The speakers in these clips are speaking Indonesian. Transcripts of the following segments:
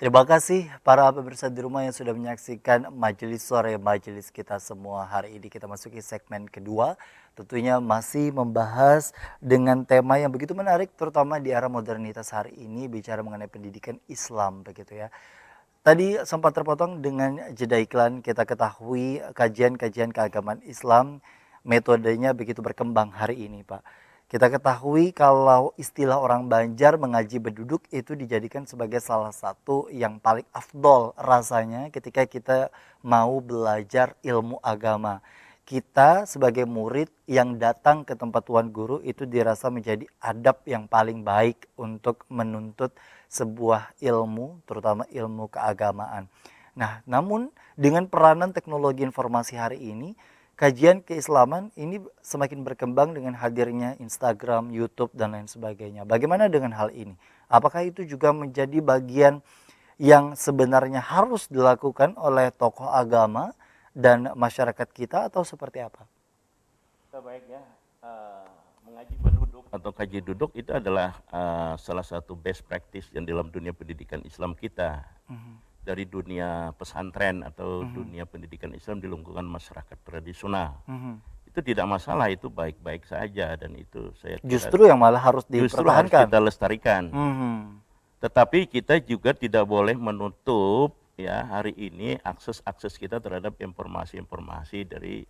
Terima kasih para pemirsa di rumah yang sudah menyaksikan majelis sore majelis kita semua. Hari ini kita masuki segmen kedua, tentunya masih membahas dengan tema yang begitu menarik terutama di era modernitas hari ini bicara mengenai pendidikan Islam begitu ya. Tadi sempat terpotong dengan jeda iklan, kita ketahui kajian-kajian keagamaan Islam metodenya begitu berkembang hari ini, Pak. Kita ketahui kalau istilah orang Banjar mengaji berduduk itu dijadikan sebagai salah satu yang paling afdol rasanya ketika kita mau belajar ilmu agama. Kita sebagai murid yang datang ke tempat tuan guru itu dirasa menjadi adab yang paling baik untuk menuntut sebuah ilmu, terutama ilmu keagamaan. Nah, namun dengan peranan teknologi informasi hari ini, kajian keislaman ini semakin berkembang dengan hadirnya Instagram, YouTube, dan lain sebagainya. Bagaimana dengan hal ini? Apakah itu juga menjadi bagian yang sebenarnya harus dilakukan oleh tokoh agama dan masyarakat kita atau seperti apa? Baik ya, mengaji berduduk atau kaji duduk itu adalah salah satu best practice yang dalam dunia pendidikan Islam kita. Dari dunia pesantren atau dunia pendidikan Islam di lingkungan masyarakat tradisional. Itu tidak masalah, itu baik-baik saja dan itu saya kira Justru yang malah harus justru harus dipertahankan. kita lestarikan. Tetapi kita juga tidak boleh menutup ya hari ini akses-akses kita terhadap informasi-informasi dari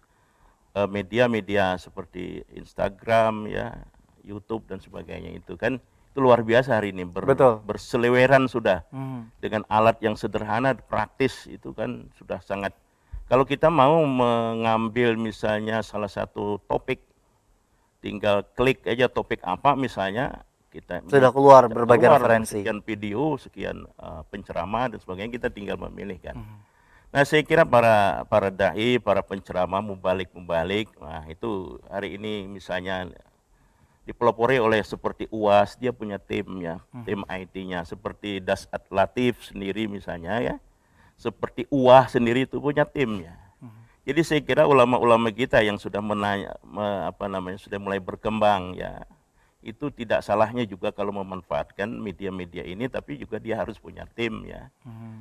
media-media seperti Instagram ya, YouTube dan sebagainya itu kan itu luar biasa hari ini Betul. berseleweran sudah dengan alat yang sederhana praktis itu kan sudah sangat. Kalau kita mau mengambil misalnya salah satu topik, tinggal klik aja topik apa misalnya kita Sudah keluar berbagai referensi. sekian video, sekian penceramah dan sebagainya, kita tinggal memilih kan. Nah, saya kira para dai, para penceramah mubalik, nah itu hari ini misalnya dipelopori oleh seperti UAS, dia punya tim ya, tim IT-nya, seperti Dasat Latif sendiri misalnya ya, seperti UAH sendiri itu punya tim ya. Jadi saya kira ulama-ulama kita yang sudah sudah mulai berkembang ya, itu tidak salahnya juga kalau memanfaatkan media-media ini, tapi juga dia harus punya tim ya,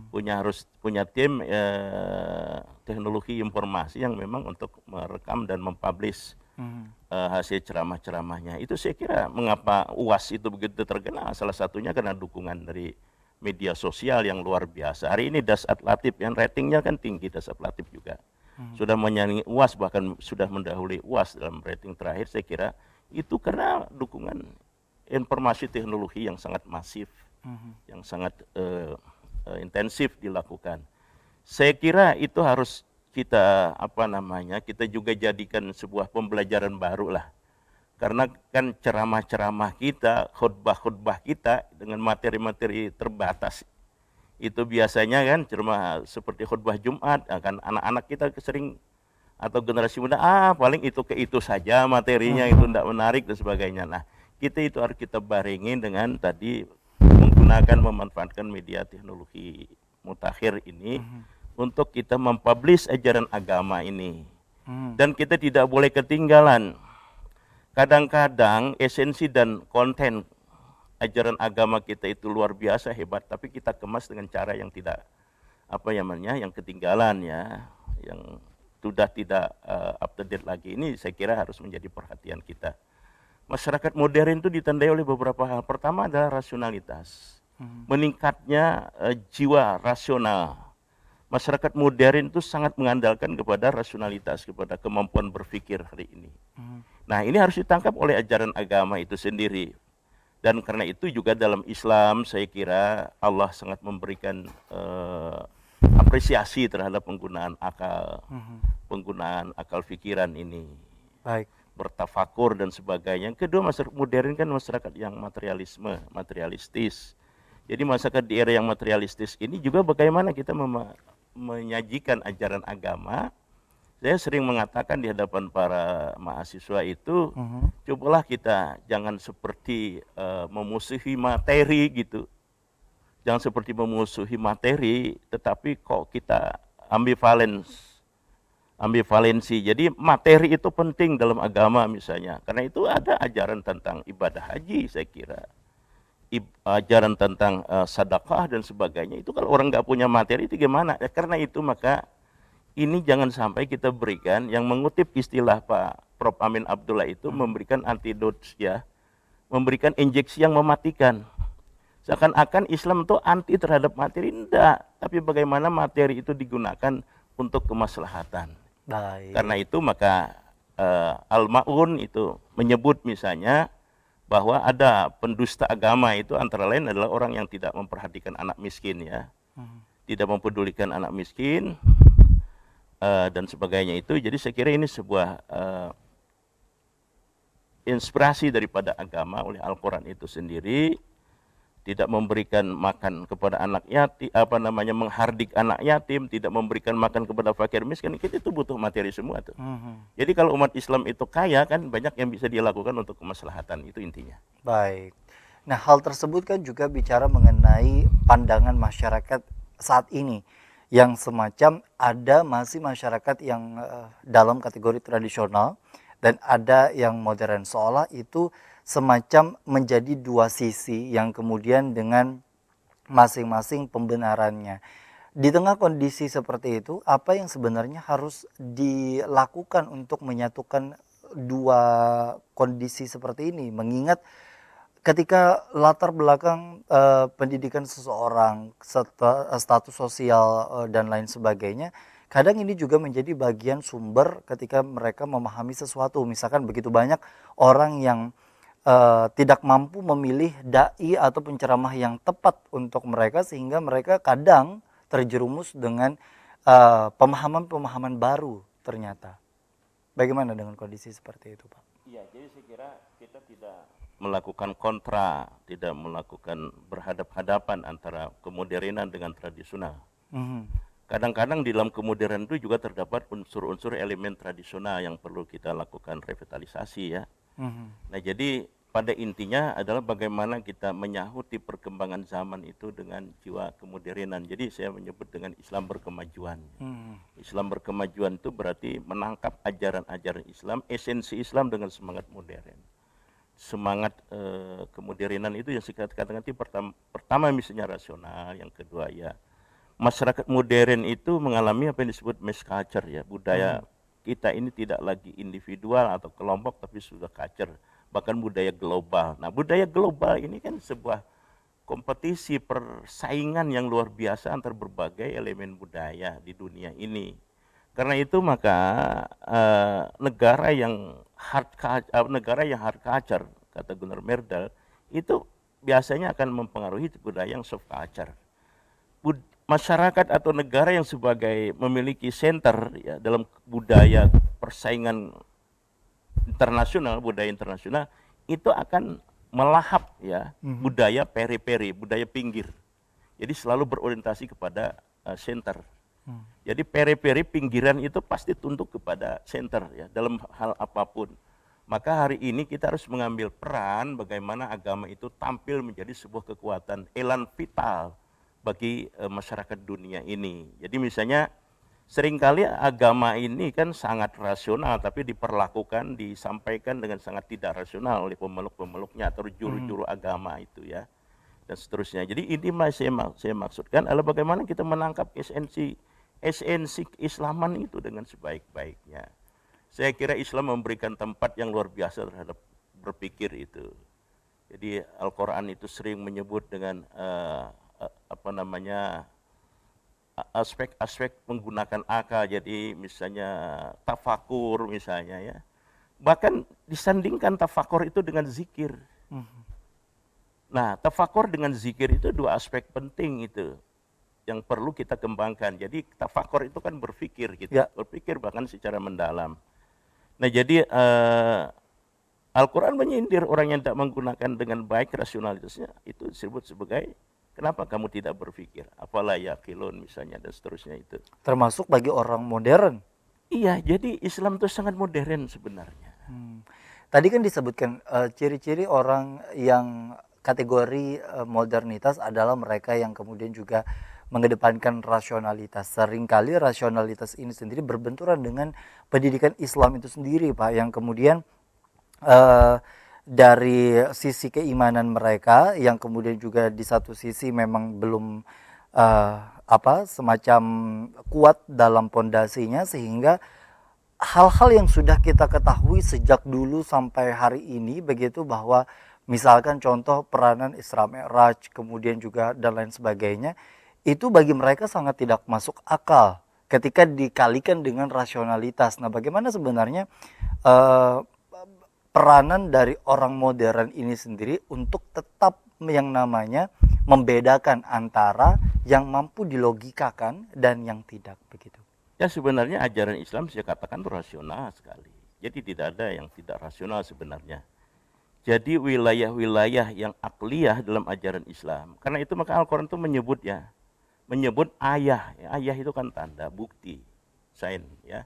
harus punya tim teknologi informasi yang memang untuk merekam dan mempublish hasil ceramah-ceramahnya. Itu saya kira mengapa UAS itu begitu terkenal, salah satunya karena dukungan dari media sosial yang luar biasa. Hari ini Dasat Latif yang ratingnya kan tinggi, Dasat Latif juga sudah menyaingi UAS, bahkan sudah mendahului UAS dalam rating terakhir. Saya kira itu karena dukungan informasi teknologi yang sangat masif, yang sangat intensif dilakukan. Saya kira itu harus kita kita juga jadikan sebuah pembelajaran baru lah. Karena kan ceramah-ceramah kita, khutbah-khutbah kita dengan materi-materi terbatas itu biasanya kan cuma seperti khutbah Jumat, kan anak-anak kita sering atau generasi muda paling itu ke itu saja materinya, itu tidak menarik dan sebagainya. Nah, kita itu harus kita baringin dengan tadi memanfaatkan media teknologi mutakhir ini untuk kita mempublish ajaran agama ini. Dan kita tidak boleh ketinggalan. Kadang-kadang esensi dan konten ajaran agama kita itu luar biasa hebat, tapi kita kemas dengan cara yang tidak yang ketinggalan ya, yang sudah tidak up to date lagi. Ini saya kira harus menjadi perhatian kita. Masyarakat modern itu ditandai oleh beberapa hal. Pertama adalah rasionalitas, meningkatnya jiwa rasional. Masyarakat modern itu sangat mengandalkan kepada rasionalitas, kepada kemampuan berpikir hari ini. Nah, ini harus ditangkap oleh ajaran agama itu sendiri. Dan karena itu juga dalam Islam saya kira Allah sangat memberikan apresiasi terhadap penggunaan akal pikiran ini. Baik. Bertafakur dan sebagainya. Yang kedua, masyarakat modern kan masyarakat yang materialistis. Jadi masyarakat di era yang materialistis ini juga bagaimana kita menyajikan ajaran agama. Saya sering mengatakan di hadapan para mahasiswa itu, cobalah kita jangan seperti memusuhi materi gitu. Jangan seperti memusuhi materi, tetapi kok kita ambivalensi. Jadi materi itu penting dalam agama misalnya. Karena itu ada ajaran tentang ibadah haji saya kira. ajaran tentang sedekah dan sebagainya. Itu kalau orang nggak punya materi itu gimana? Ya, karena itu maka ini jangan sampai kita berikan yang mengutip istilah Pak Prof. Amin Abdullah itu memberikan antidot ya, memberikan injeksi yang mematikan. Seakan-akan Islam itu anti terhadap materi, enggak. Tapi bagaimana materi itu digunakan untuk kemaslahatan. Baik. Karena itu maka Al-Ma'un itu menyebut misalnya bahwa ada pendusta agama itu antara lain adalah orang yang tidak memperhatikan anak miskin ya. Tidak mempedulikan anak miskin dan sebagainya itu. Jadi saya kira ini sebuah inspirasi daripada agama oleh Al-Quran itu sendiri. Tidak memberikan makan kepada anak yatim, menghardik anak yatim, tidak memberikan makan kepada fakir miskin, kita itu butuh materi semua tuh. Jadi kalau umat Islam itu kaya kan banyak yang bisa dia lakukan untuk kemaslahatan, itu intinya. Baik. Nah, hal tersebut kan juga bicara mengenai pandangan masyarakat saat ini yang semacam ada masih masyarakat yang dalam kategori tradisional dan ada yang modern, seolah itu semacam menjadi dua sisi yang kemudian dengan masing-masing pembenarannya. Di tengah kondisi seperti itu, apa yang sebenarnya harus dilakukan untuk menyatukan dua kondisi seperti ini? Mengingat ketika latar belakang pendidikan seseorang, status sosial dan lain sebagainya, kadang ini juga menjadi bagian sumber ketika mereka memahami sesuatu. Misalkan begitu banyak orang yang tidak mampu memilih dai atau penceramah yang tepat untuk mereka, sehingga mereka kadang terjerumus dengan pemahaman-pemahaman baru ternyata. Bagaimana dengan kondisi seperti itu, Pak? Iya, jadi saya kira kita tidak melakukan kontra, tidak melakukan berhadap-hadapan antara kemodernan dengan tradisional. Kadang-kadang di dalam kemodernan itu juga terdapat unsur-unsur elemen tradisional yang perlu kita lakukan revitalisasi ya. Nah jadi pada intinya adalah bagaimana kita menyahuti perkembangan zaman itu dengan jiwa kemodernan. Jadi saya menyebut dengan Islam berkemajuan. Islam berkemajuan itu berarti menangkap ajaran-ajaran Islam, esensi Islam dengan semangat modern. Semangat kemodernan itu yang saya katakan itu pertama misalnya rasional, yang kedua ya masyarakat modern itu mengalami apa yang disebut mass culture ya, budaya kita ini tidak lagi individual atau kelompok tapi sudah culture, bahkan budaya global. Nah budaya global ini kan sebuah kompetisi persaingan yang luar biasa antar berbagai elemen budaya di dunia ini. Karena itu maka negara yang hard culture kata Gunnar Myrdal itu biasanya akan mempengaruhi budaya yang soft culture. Masyarakat atau negara yang sebagai memiliki center ya, dalam budaya persaingan internasional, budaya internasional itu akan melahap ya budaya periperi, budaya pinggir. Jadi selalu berorientasi kepada center. Jadi periperi pinggiran itu pasti tunduk kepada center ya dalam hal apapun. Maka hari ini kita harus mengambil peran bagaimana agama itu tampil menjadi sebuah kekuatan, elan vital bagi masyarakat dunia ini. Jadi misalnya seringkali agama ini kan sangat rasional tapi diperlakukan, disampaikan dengan sangat tidak rasional oleh pemeluk-pemeluknya atau juru-juru agama itu ya. Dan seterusnya. Jadi ini saya maksudkan adalah bagaimana kita menangkap esensi keislaman itu dengan sebaik-baiknya. Saya kira Islam memberikan tempat yang luar biasa terhadap berpikir itu. Jadi Al-Quran itu sering menyebut dengan aspek-aspek menggunakan akal. Jadi misalnya tafakur misalnya ya, bahkan disandingkan tafakur itu dengan zikir. Nah tafakur dengan zikir itu dua aspek penting itu yang perlu kita kembangkan. Jadi tafakur itu kan berpikir gitu, berpikir bahkan secara mendalam. Nah jadi Al-Quran menyindir orang yang tidak menggunakan dengan baik rasionalitasnya, itu disebut sebagai kenapa kamu tidak berpikir? Apalah yaqilun misalnya dan seterusnya itu. Termasuk bagi orang modern. Iya, jadi Islam itu sangat modern sebenarnya. Tadi kan disebutkan ciri-ciri orang yang kategori modernitas adalah mereka yang kemudian juga mengedepankan rasionalitas. Seringkali rasionalitas ini sendiri berbenturan dengan pendidikan Islam itu sendiri, Pak, yang kemudian dari sisi keimanan mereka yang kemudian juga di satu sisi memang belum semacam kuat dalam pondasinya, sehingga hal-hal yang sudah kita ketahui sejak dulu sampai hari ini begitu, bahwa misalkan contoh peranan Isra Mi'raj kemudian juga dan lain sebagainya, itu bagi mereka sangat tidak masuk akal ketika dikalikan dengan rasionalitas. Nah, bagaimana sebenarnya eh, peranan dari orang modern ini sendiri untuk tetap yang namanya membedakan antara yang mampu dilogikakan dan yang tidak begitu? Ya sebenarnya ajaran Islam saya katakan itu rasional sekali. Jadi tidak ada yang tidak rasional sebenarnya. Jadi wilayah-wilayah yang akliyah dalam ajaran Islam. Karena itu maka Al-Quran itu menyebut ayah. Ayah itu kan tanda, bukti, sign ya.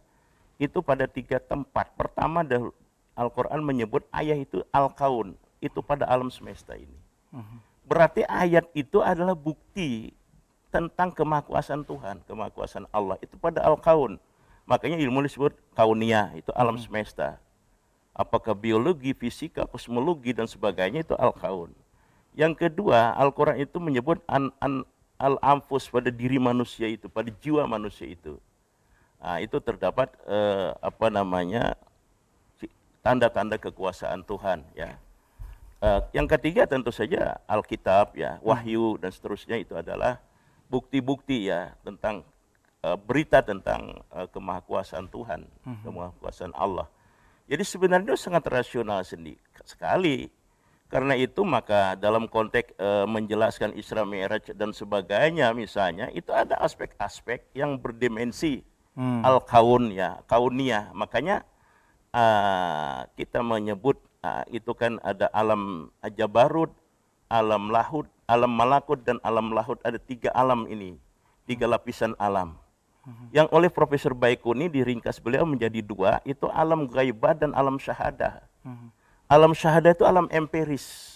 Itu pada 3 tempat. Pertama Al-Quran menyebut ayah itu al-kaun, itu pada alam semesta ini. Berarti ayat itu adalah bukti tentang kemahakuasaan Tuhan, kemahakuasaan Allah itu pada al-kaun. Makanya ilmu disebut kauniyah, itu alam semesta. Apakah biologi, fisika, kosmologi dan sebagainya itu al-kaun. Yang kedua, Al-Quran itu menyebut al-anfus pada diri manusia itu, pada jiwa manusia itu. Nah, itu terdapat tanda-tanda kekuasaan Tuhan ya. Yang ketiga tentu saja Alkitab ya, wahyu dan seterusnya itu adalah bukti-bukti ya tentang berita tentang kemahakuasaan Tuhan, kemahakuasaan Allah. Jadi sebenarnya itu sangat rasional sekali. Karena itu maka dalam konteks menjelaskan Isra Mi'raj dan sebagainya misalnya, itu ada aspek-aspek yang berdimensi al-kaun ya, kauniyah. Makanya kita menyebut itu kan ada alam jabarut, alam lahud, alam malakut dan alam lahud. Ada 3 alam ini, 3 lapisan alam. Yang oleh Profesor Baikuni diringkas beliau menjadi 2, itu alam ghaibah dan alam syahadah. Alam syahadah itu alam empiris.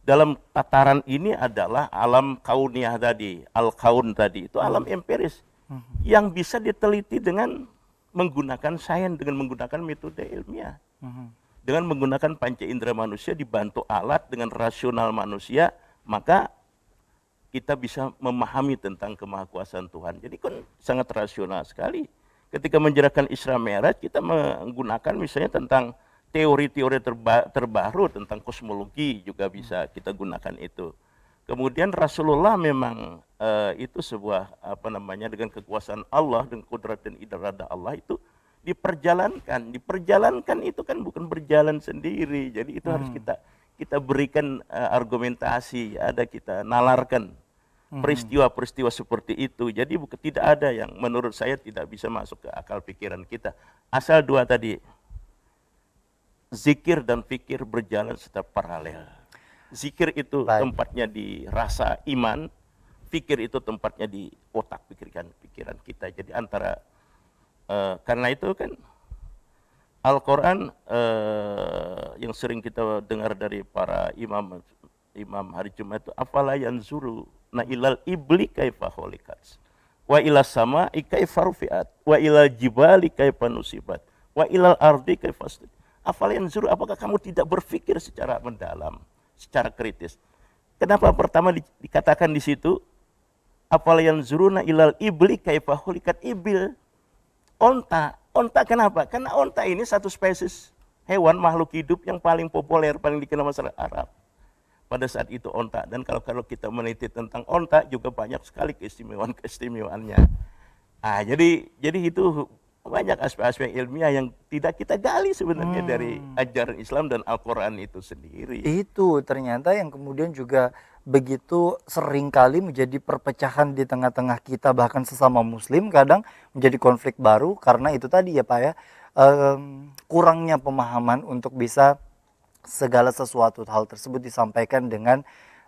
Dalam tataran ini adalah alam kauniyah tadi, al-kaun tadi, itu alam empiris. Yang bisa diteliti dengan menggunakan sains, dengan menggunakan metode ilmiah. Dengan menggunakan panca indera manusia dibantu alat dengan rasional manusia, maka kita bisa memahami tentang kemahakuasaan Tuhan. Jadi kan sangat rasional sekali. Ketika menjelaskan Isra Mi'raj, kita menggunakan misalnya tentang teori-teori terbaru tentang kosmologi juga bisa kita gunakan itu. Kemudian Rasulullah memang itu sebuah dengan kekuasaan Allah dan kudrat dan irada Allah itu diperjalankan itu kan bukan berjalan sendiri. Jadi itu harus kita berikan argumentasi, ada kita nalarkan peristiwa-peristiwa seperti itu. Jadi tidak ada yang menurut saya tidak bisa masuk ke akal pikiran kita. Asal 2 tadi, zikir dan fikir berjalan secara paralel. Zikir itu tempatnya di rasa iman, fikir itu tempatnya di otak pikiran kita. Jadi antara karena itu kan Al-Quran yang sering kita dengar dari para imam hari Jumat itu, afala yanzuru na ilal ibli kaifa khuliqat wa ila sama'i kaifa rufi'at wa ilal jibali kaifa nusibat wa ilal ardi kaifa sutihat. Afala yanzuru, apakah kamu tidak berpikir secara mendalam, secara kritis? Kenapa pertama dikatakan di situ afala yanzuruna ilal ibli kaifa khuliqat? Ibil, onta kenapa? Karena onta ini satu spesies hewan makhluk hidup yang paling populer, paling dikenal masyarakat Arab pada saat itu, onta. Dan kalau kita meneliti tentang onta juga banyak sekali keistimewaannya. Jadi itu banyak aspek-aspek ilmiah yang tidak kita gali sebenarnya dari ajaran Islam dan Al-Quran itu sendiri. Itu ternyata yang kemudian juga begitu seringkali menjadi perpecahan di tengah-tengah kita, bahkan sesama muslim kadang menjadi konflik baru karena itu tadi ya Pak ya, kurangnya pemahaman untuk bisa segala sesuatu hal tersebut disampaikan dengan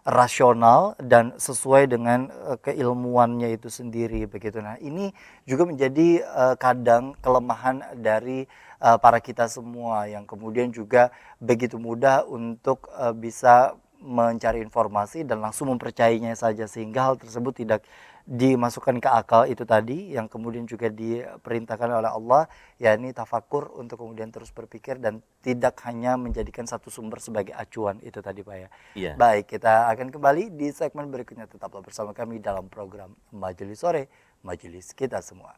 rasional dan sesuai dengan keilmuannya itu sendiri begitu. Nah, ini juga menjadi kadang kelemahan dari para kita semua yang kemudian juga begitu mudah untuk bisa mencari informasi dan langsung mempercayainya saja, sehingga hal tersebut tidak dimasukkan ke akal itu tadi, yang kemudian juga diperintahkan oleh Allah, yakni tafakur untuk kemudian terus berpikir dan tidak hanya menjadikan satu sumber sebagai acuan itu tadi Pak ya. Iya. Baik, kita akan kembali di segmen berikutnya, tetaplah bersama kami dalam program Majelis Sore, Majelis Kita Semua.